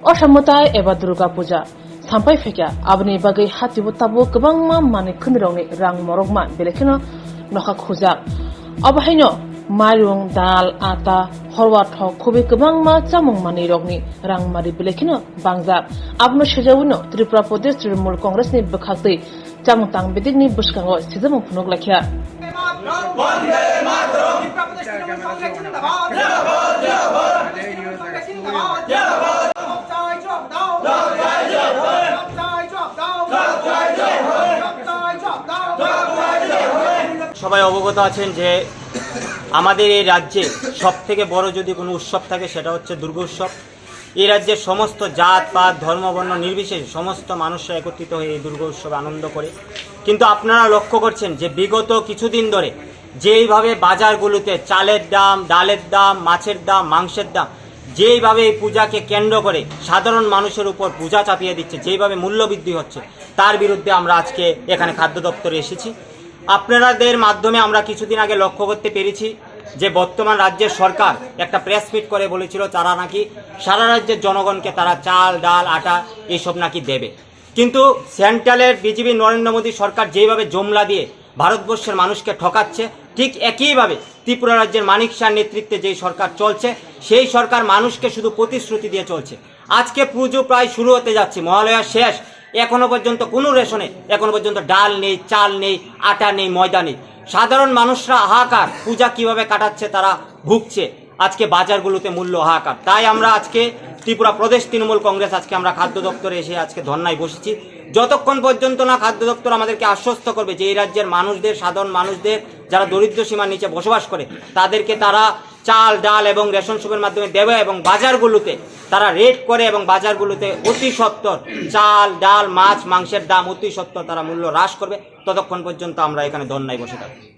असामताय एबा दुर्गा पूजा सामपाय फेक्या आबनि बागै हातिबो ताबो गोबांमा माने खोनरंनि रां मरगमा बेलेखनो नखा खुजाक अबहायनो माइरं दाल आटा हरवा थक खुबै गोबांमा चामुं माने रगनि रां मारि बेलेखनो बांजाक आबनो सेजावनो त्रिपुरा प्रदेश तृणमूल कांग्रेसनि बखागदै चामुं तां बेदिगनि बुसकांगो सिजमु फुनुक लाखिया সবাই অবগত আছেন যে আমাদের এই রাজ্যে সবথেকে বড় যদি কোনো উৎসব থাকে সেটা হচ্ছে দুর্গা উৎসব। এই রাজ্যের সমস্ত জাত পাত ধর্ম বর্ণ নির্বিশেষে সমস্ত মানুষরা একত্রিত হয়ে এই দুর্গা উৎসবে আনন্দ করে। কিন্তু আপনারা লক্ষ্য করছেন যে বিগত কিছুদিন ধরে যেইভাবে বাজারগুলোতে চালের দাম, ডালের দাম, মাছের দাম, মাংসের দাম যেইভাবে এই পূজাকে কেন্দ্র করে সাধারণ মানুষের উপর পূজা চাপিয়ে দিচ্ছে, যেইভাবে মূল্যবৃদ্ধি হচ্ছে, তার বিরুদ্ধে আমরা আজকে এখানে খাদ্য দপ্তরে এসেছি। আপনাদের মাধ্যমে আমরা কিছুদিন আগে লক্ষ্য করতে পেরেছি যে বর্তমান রাজ্যের সরকার একটা প্রেস মিট করে বলেছিল তারা নাকি সারা রাজ্যের জনগণকে তারা চাল ডাল আটা এইসব নাকি দেবে। কিন্তু সেন্ট্রালের বিজেপি নরেন্দ্র মোদী সরকার যেইভাবে জমলা দিয়ে ভারতবর্ষের মানুষকে ঠকাচ্ছে, ঠিক একইভাবে ত্রিপুরা রাজ্যের মানিক শাহর নেতৃত্বে যেই সরকার চলছে সেই সরকার মানুষকে শুধু প্রতিশ্রুতি দিয়ে চলছে। আজকে পুজো প্রায় শুরু হতে যাচ্ছে, মহালয়া শেষ, এখনো পর্যন্ত কোনো রেশনে এখনো পর্যন্ত ডাল নেই, চাল নেই, আটা নেই, ময়দা নেই। সাধারণ মানুষরা হাহাকার, পূজা কিভাবে কাটাচ্ছে তারা ভুগছে, আজকে বাজারগুলোতে মূল্য হাহাকার। তাই আমরা আজকে ত্রিপুরা প্রদেশ তৃণমূল কংগ্রেস আজকে আমরা খাদ্য দপ্তরে এসে আজকে ধর্নায় বসেছি। যতক্ষণ পর্যন্ত না খাদ্য দপ্তর আমাদেরকে আশ্বস্ত করবে যে এই রাজ্যের মানুষদের, সাধারণ মানুষদের যারা দরিদ্র সীমার নিচে বসবাস করে তাদেরকে তারা চাল ডাল এবং রেশন শপের মাধ্যমে দেবে এবং বাজারগুলোতে তারা রেট করে এবং বাজারগুলোতে অতি সত্বর চাল ডাল মাছ মাংসের দাম অতি সত্বর তারা মূল্য হ্রাস করবে, ততক্ষণ পর্যন্ত আমরা এখানে ধর্নায় বসে থাকবো।